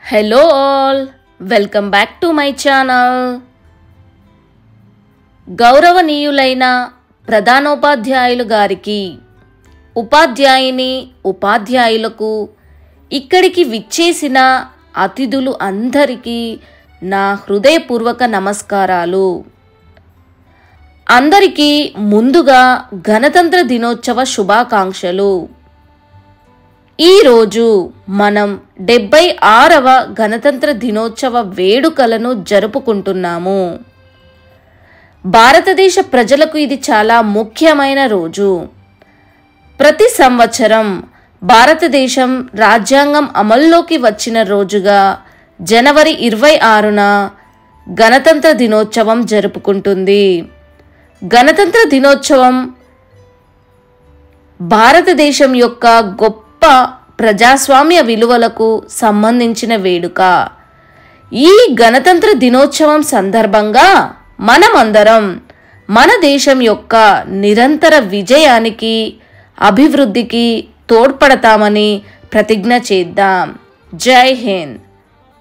Hello all, welcome back to my channel. గౌరవనీయులైన ప్రధానోపాధ్యాయులు గారికి, ఉపాధ్యాయుని ఉపాధ్యాయులకు, ఇక్కడికి విచ్చేసిన అతిథులు అందరికీ నా హృదయపూర్వక నమస్కారాలు. అందరికీ ముందుగా గణతంత్ర దినోత్సవ శుభాకాంక్షలు. ఈరోజు మనం 76వ గణతంత్ర దినోత్సవ వేడుకలను జరుపుకుంటున్నాము. భారతదేశ ప్రజలకు ఇది చాలా ముఖ్యమైన రోజు. ప్రతి సంవత్సరం భారతదేశం రాజ్యాంగం అమల్లోకి వచ్చిన రోజుగా జనవరి 26న గణతంత్ర దినోత్సవం జరుపుకుంటుంది. గణతంత్ర దినోత్సవం భారతదేశం యొక్క గొప్ప ప్రజాస్వామ్య విలువలకు సంబంధించిన వేడుక. ఈ గణతంత్ర దినోత్సవం సందర్భంగా మనమందరం మన దేశం యొక్క నిరంతర విజయానికి, అభివృద్ధికి తోడ్పడతామని ప్రతిజ్ఞ చేద్దాం. జై హింద్.